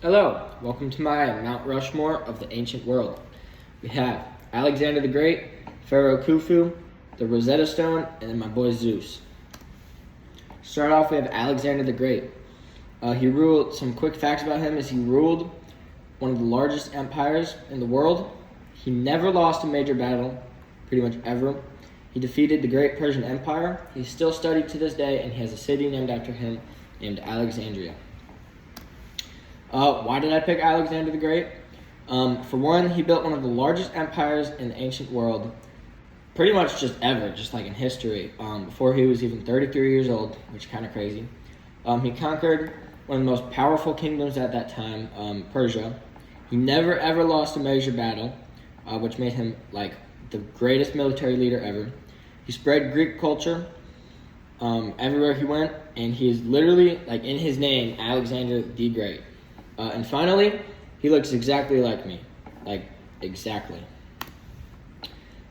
Hello, welcome to my Mount Rushmore of the ancient world. We have Alexander the Great, Pharaoh Khufu, the Rosetta Stone, and then my boy Zeus. Start off, we have Alexander the Great. Some quick facts about him is he ruled one of the largest empires in the world. He never lost a major battle, pretty much ever. He defeated the Great Persian Empire. He's still studied to this day, and he has a city named after him named Alexandria. Why did I pick Alexander the Great? For one, he built one of the largest empires in the ancient world, pretty much just ever, just like in history, before he was even 33 years old, which is kind of crazy. He conquered one of the most powerful kingdoms at that time, Persia. He never ever lost a major battle, which made him like the greatest military leader ever. He spread Greek culture everywhere he went, and he is literally, like in his name, Alexander the Great. And finally, he looks exactly like me. Like, exactly.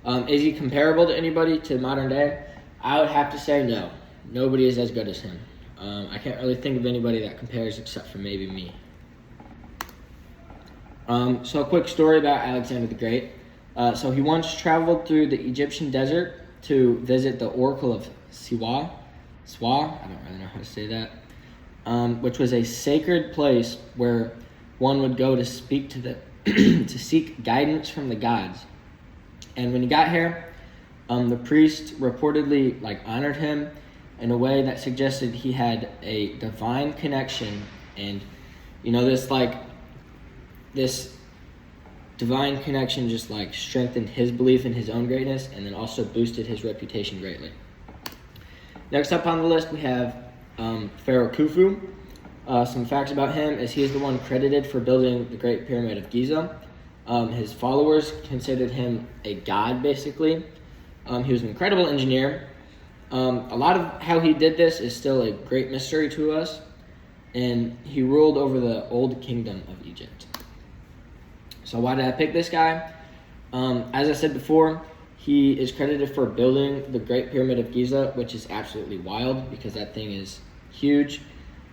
Is he comparable to anybody to modern day? I would have to say no. Nobody is as good as him. I can't really think of anybody that compares except for maybe me. So a quick story about Alexander the Great. So he once traveled through the Egyptian desert to visit the Oracle of Siwa, I don't really know how to say that, which was a sacred place where one would go to speak to to seek guidance from the gods. And when he got here, the priest reportedly honored him in a way that suggested he had a divine connection, and this divine connection just strengthened his belief in his own greatness, and then also boosted his reputation greatly. Next up on the list, we have Pharaoh Khufu. Some facts about him is he is the one credited for building the Great Pyramid of Giza. His followers considered him a god, basically. He was an incredible engineer. A lot of how he did this is still a great mystery to us, and he ruled over the old kingdom of Egypt. So why did I pick this guy? As I said before, he is credited for building the Great Pyramid of Giza, which is absolutely wild because that thing is huge,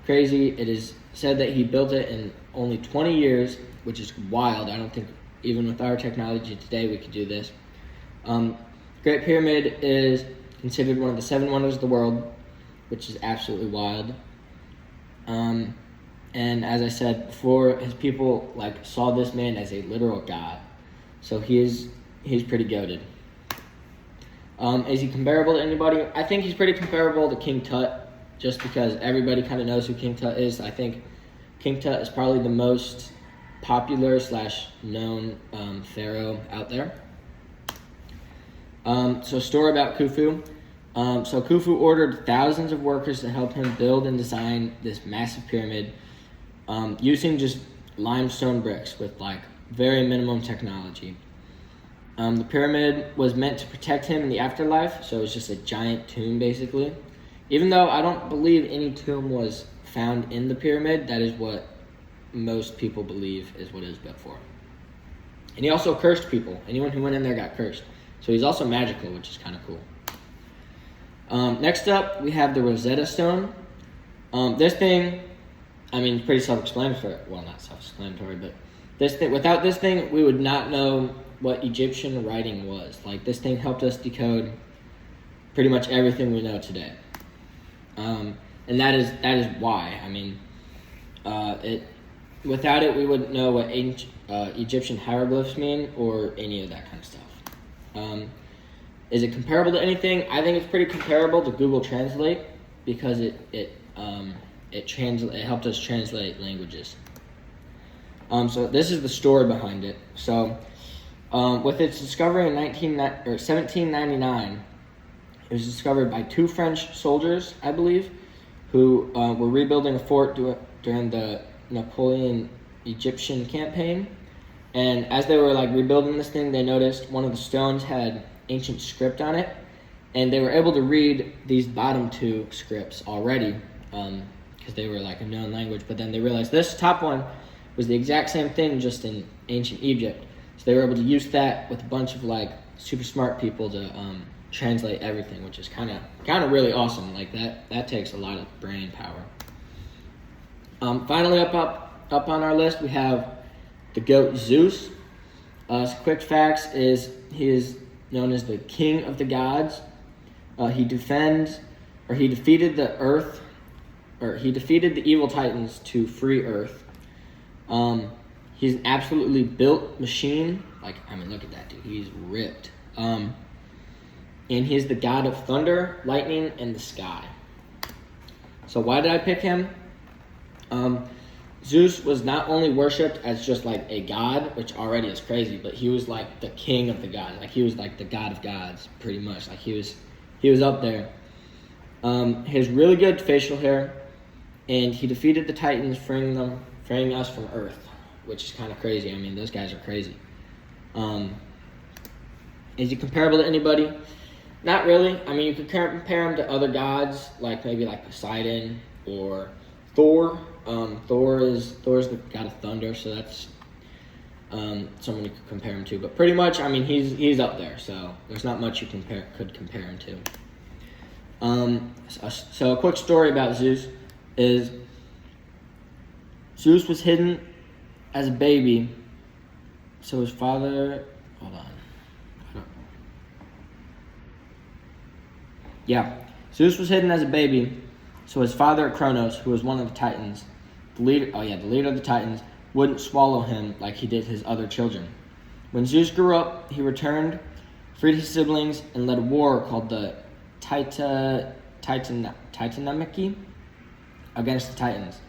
crazy. It is said that he built it in only 20 years, which is wild. I don't think even with our technology today we could do this. Great Pyramid is considered one of the 7 wonders of the world, which is absolutely wild. And as I said before, his people saw this man as a literal god. So he's pretty goated. Is he comparable to anybody? I think he's pretty comparable to King Tut, just because everybody kind of knows who King Tut is. I think King Tut is probably the most popular / known pharaoh out there. So a story about Khufu. So Khufu ordered thousands of workers to help him build and design this massive pyramid using just limestone bricks with very minimum technology. The pyramid was meant to protect him in the afterlife, so it's just a giant tomb basically. Even though I don't believe any tomb was found in the pyramid, that is what most people believe is what it was built for. And he also cursed people. Anyone who went in there got cursed. So he's also magical, which is kind of cool. Next up, we have the Rosetta Stone. This thing, pretty self-explanatory. Well, not self-explanatory, but without this thing, we would not know what Egyptian writing was. This thing helped us decode pretty much everything we know today. And that is why. Without it, we wouldn't know what ancient Egyptian hieroglyphs mean or any of that kind of stuff. Is it comparable to anything? I think it's pretty comparable to Google Translate because it helped us translate languages. So this is the story behind it. So with its discovery in 1799, it was discovered by 2 French soldiers, I believe, who were rebuilding a fort during the Napoleon Egyptian campaign. And as they were rebuilding this thing, they noticed one of the stones had ancient script on it, and they were able to read these bottom 2 scripts already because they were a known language. But then they realized this top one was the exact same thing, just in ancient Egypt. So they were able to use that with a bunch of super smart people to translate everything, which is kind of really awesome. That takes a lot of brain power. Finally, up up on our list, we have the goat Zeus. Some quick facts is he is known as the king of the gods. He defeated the earth, or he defeated the evil titans to free Earth. He's an absolutely built machine. Like, I mean, look at that dude. He's ripped. And he's the god of thunder, lightning, and the sky. So why did I pick him? Zeus was not only worshipped as just like a god, which already is crazy, but he was like the king of the gods. Like, he was like the god of gods, pretty much. Like, he was up there. He has really good facial hair, and he defeated the Titans, freeing us from Earth, which is kind of crazy. I mean, those guys are crazy. Is he comparable to anybody? Not really. I mean, you could compare him to other gods, like maybe like Poseidon or Thor. Thor's the god of thunder, so that's someone you could compare him to. But pretty much, I mean, he's up there, so there's not much you could compare him to. So a quick story about Zeus is Zeus was hidden as a baby, so his father. Hold on. Yeah, Zeus was hidden as a baby, so his father Kronos, who was one of the Titans, the leader of the Titans, wouldn't swallow him like he did his other children. When Zeus grew up, he returned, freed his siblings, and led a war called the Titanomachy against the Titans.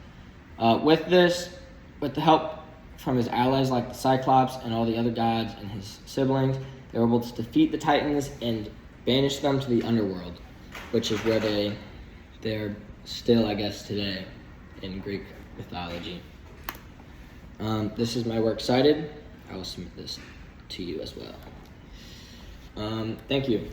With the help from his allies like the Cyclops and all the other gods and his siblings, they were able to defeat the Titans and banish them to the underworld, which is where they're still, I guess, today in Greek mythology. This is my works cited. I will submit this to you as well. Thank you.